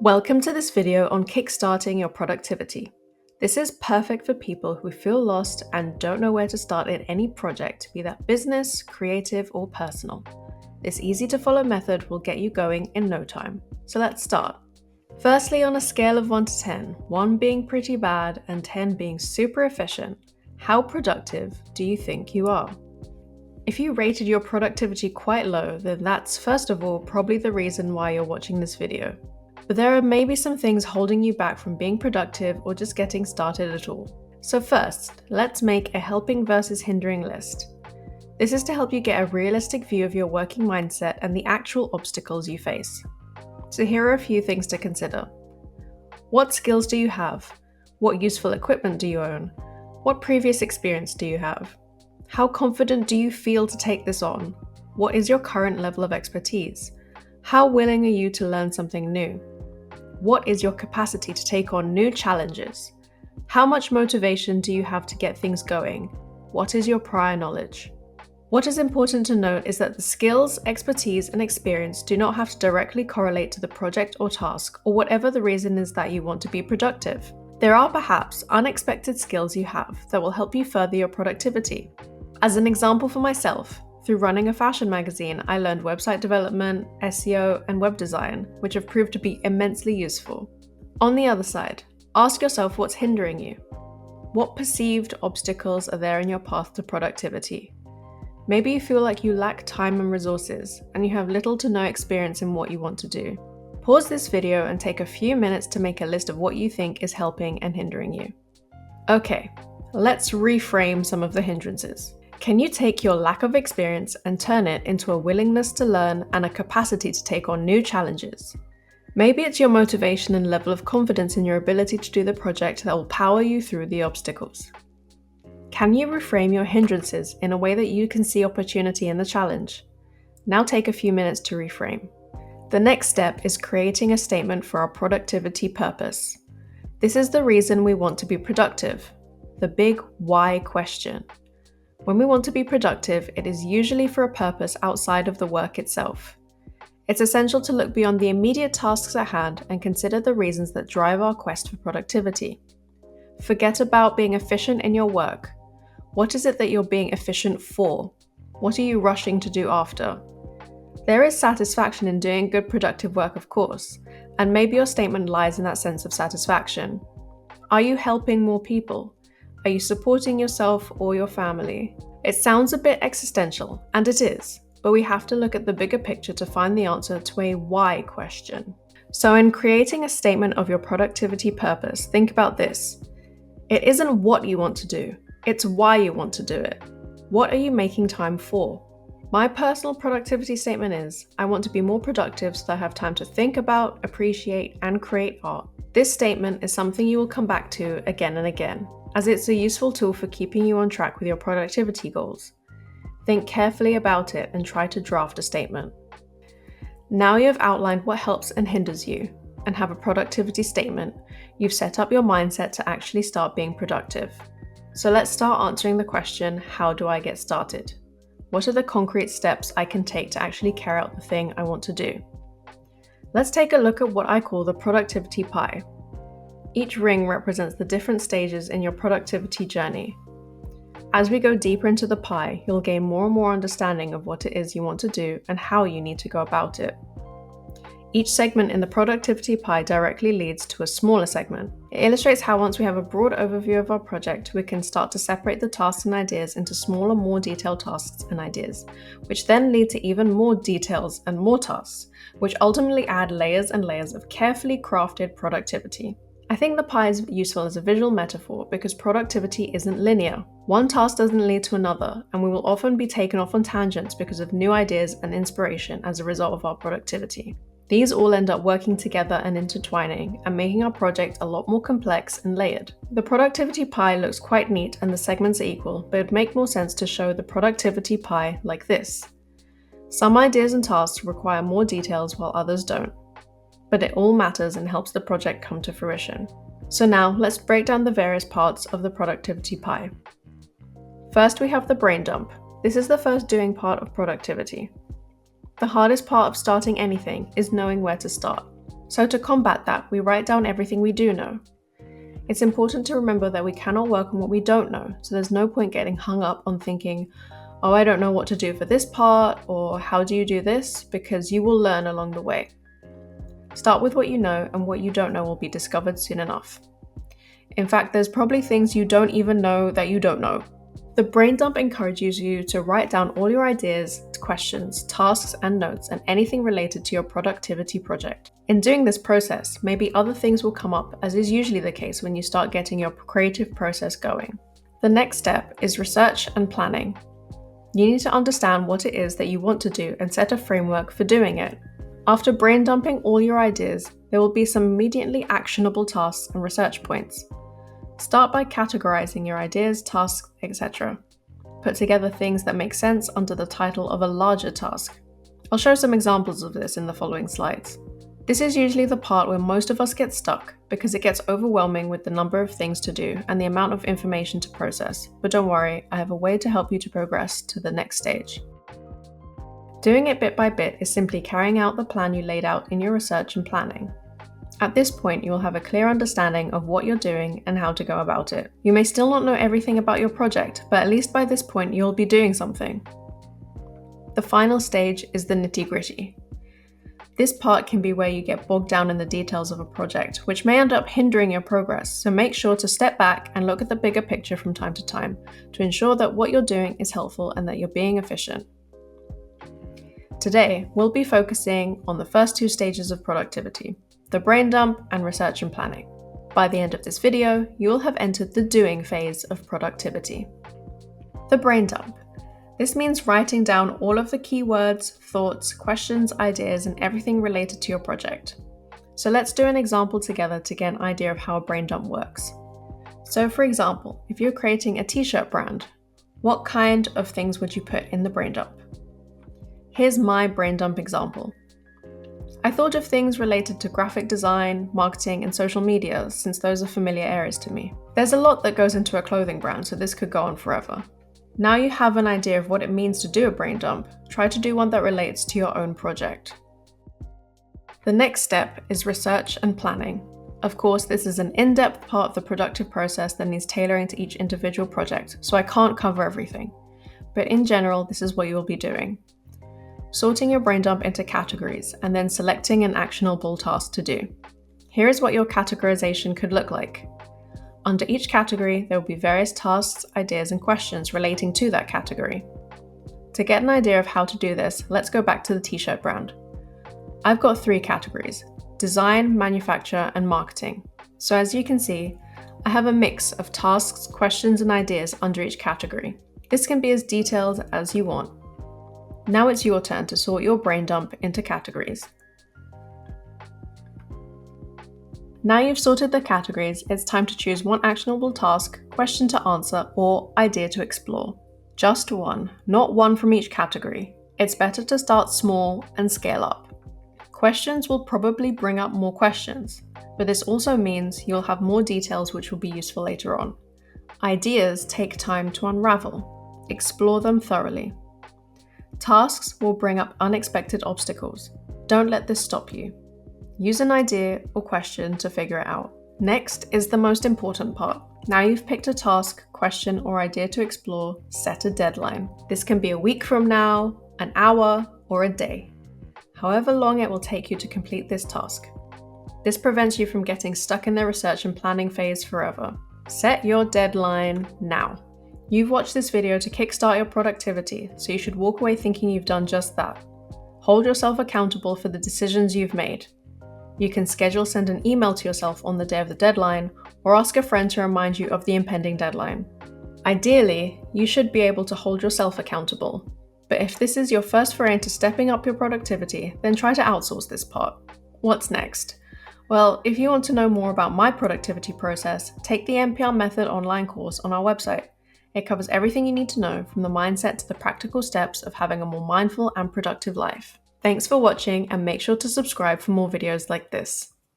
Welcome to this video on kickstarting your productivity. This is perfect for people who feel lost and don't know where to start in any project, be that business, creative, or personal. This easy to follow method will get you going in no time. So let's start. Firstly, on a scale of 1 to 10, 1 being pretty bad and 10 being super efficient, how productive do you think you are? If you rated your productivity quite low, then that's first of all probably the reason why you're watching this video. But there are maybe some things holding you back from being productive or just getting started at all. So first, let's make a helping versus hindering list. This is to help you get a realistic view of your working mindset and the actual obstacles you face. So here are a few things to consider. What skills do you have? What useful equipment do you own? What previous experience do you have? How confident do you feel to take this on? What is your current level of expertise? How willing are you to learn something new? What is your capacity to take on new challenges? How much motivation do you have to get things going? What is your prior knowledge? What is important to note is that the skills, expertise, and experience do not have to directly correlate to the project or task, or whatever the reason is that you want to be productive. There are perhaps unexpected skills you have that will help you further your productivity. As an example for myself, through running a fashion magazine, I learned website development, SEO, and web design, which have proved to be immensely useful. On the other side, ask yourself what's hindering you. What perceived obstacles are there in your path to productivity? Maybe you feel like you lack time and resources, and you have little to no experience in what you want to do. Pause this video and take a few minutes to make a list of what you think is helping and hindering you. Okay, let's reframe some of the hindrances. Can you take your lack of experience and turn it into a willingness to learn and a capacity to take on new challenges? Maybe it's your motivation and level of confidence in your ability to do the project that will power you through the obstacles. Can you reframe your hindrances in a way that you can see opportunity in the challenge? Now take a few minutes to reframe. The next step is creating a statement for our productivity purpose. This is the reason we want to be productive, the big why question. When we want to be productive, it is usually for a purpose outside of the work itself. It's essential to look beyond the immediate tasks at hand and consider the reasons that drive our quest for productivity. Forget about being efficient in your work. What is it that you're being efficient for? What are you rushing to do after? There is satisfaction in doing good productive work, of course, and maybe your statement lies in that sense of satisfaction. Are you helping more people? Are you supporting yourself or your family? It sounds a bit existential, and it is, but we have to look at the bigger picture to find the answer to a why question. So in creating a statement of your productivity purpose, think about this. It isn't what you want to do, it's why you want to do it. What are you making time for? My personal productivity statement is, I want to be more productive so that I have time to think about, appreciate, and create art. This statement is something you will come back to again and again, as it's a useful tool for keeping you on track with your productivity goals. Think carefully about it and try to draft a statement. Now you have outlined what helps and hinders you, and have a productivity statement, you've set up your mindset to actually start being productive. So let's start answering the question, how do I get started? What are the concrete steps I can take to actually carry out the thing I want to do? Let's take a look at what I call the productivity pie. Each ring represents the different stages in your productivity journey. As we go deeper into the pie, you'll gain more and more understanding of what it is you want to do and how you need to go about it. Each segment in the productivity pie directly leads to a smaller segment. It illustrates how once we have a broad overview of our project, we can start to separate the tasks and ideas into smaller, more detailed tasks and ideas, which then lead to even more details and more tasks, which ultimately add layers and layers of carefully crafted productivity. I think the pie is useful as a visual metaphor because productivity isn't linear. One task doesn't lead to another, and we will often be taken off on tangents because of new ideas and inspiration as a result of our productivity. These all end up working together and intertwining and making our project a lot more complex and layered. The productivity pie looks quite neat and the segments are equal, but it would make more sense to show the productivity pie like this. Some ideas and tasks require more details while others don't. But it all matters and helps the project come to fruition. So now let's break down the various parts of the productivity pie. First, we have the brain dump. This is the first doing part of productivity. The hardest part of starting anything is knowing where to start. So to combat that, we write down everything we do know. It's important to remember that we cannot work on what we don't know, so there's no point getting hung up on thinking, oh, I don't know what to do for this part, or how do you do this, because you will learn along the way. Start with what you know, and what you don't know will be discovered soon enough. In fact, there's probably things you don't even know that you don't know. The brain dump encourages you to write down all your ideas, questions, tasks, and notes, and anything related to your productivity project. In doing this process, maybe other things will come up, as is usually the case when you start getting your creative process going. The next step is research and planning. You need to understand what it is that you want to do and set a framework for doing it. After brain dumping all your ideas, there will be some immediately actionable tasks and research points. Start by categorizing your ideas, tasks, etc. Put together things that make sense under the title of a larger task. I'll show some examples of this in the following slides. This is usually the part where most of us get stuck because it gets overwhelming with the number of things to do and the amount of information to process. But don't worry, I have a way to help you to progress to the next stage. Doing it bit by bit is simply carrying out the plan you laid out in your research and planning. At this point, you will have a clear understanding of what you're doing and how to go about it. You may still not know everything about your project, but at least by this point, you'll be doing something. The final stage is the nitty-gritty. This part can be where you get bogged down in the details of a project, which may end up hindering your progress, so make sure to step back and look at the bigger picture from time to time to ensure that what you're doing is helpful and that you're being efficient. Today, we'll be focusing on the first two stages of productivity, the brain dump and research and planning. By the end of this video, you will have entered the doing phase of productivity. The brain dump. This means writing down all of the keywords, thoughts, questions, ideas, and everything related to your project. So let's do an example together to get an idea of how a brain dump works. So for example, if you're creating a t-shirt brand, what kind of things would you put in the brain dump? Here's my brain dump example. I thought of things related to graphic design, marketing, and social media, since those are familiar areas to me. There's a lot that goes into a clothing brand, so this could go on forever. Now you have an idea of what it means to do a brain dump, try to do one that relates to your own project. The next step is research and planning. Of course, this is an in-depth part of the productive process that needs tailoring to each individual project, so I can't cover everything. But in general, this is what you will be doing. Sorting your brain dump into categories, and then selecting an actionable task to do. Here is what your categorization could look like. Under each category, there will be various tasks, ideas, and questions relating to that category. To get an idea of how to do this, let's go back to the t-shirt brand. I've got 3 categories: design, manufacture, and marketing. So as you can see, I have a mix of tasks, questions, and ideas under each category. This can be as detailed as you want. Now it's your turn to sort your brain dump into categories. Now you've sorted the categories, it's time to choose one actionable task, question to answer, or idea to explore. Just one, not one from each category. It's better to start small and scale up. Questions will probably bring up more questions, but this also means you'll have more details which will be useful later on. Ideas take time to unravel. Explore them thoroughly. Tasks will bring up unexpected obstacles. Don't let this stop you. Use an idea or question to figure it out. Next is the most important part. Now you've picked a task, question, or idea to explore, set a deadline. This can be a week from now, an hour, or a day. However long it will take you to complete this task. This prevents you from getting stuck in the research and planning phase forever. Set your deadline now. You've watched this video to kickstart your productivity, so you should walk away thinking you've done just that. Hold yourself accountable for the decisions you've made. You can send an email to yourself on the day of the deadline, or ask a friend to remind you of the impending deadline. Ideally, you should be able to hold yourself accountable. But if this is your first foray into stepping up your productivity, then try to outsource this part. What's next? Well, if you want to know more about my productivity process, take the NPR Method online course on our website. It covers everything you need to know, from the mindset to the practical steps of having a more mindful and productive life. Thanks for watching, and make sure to subscribe for more videos like this.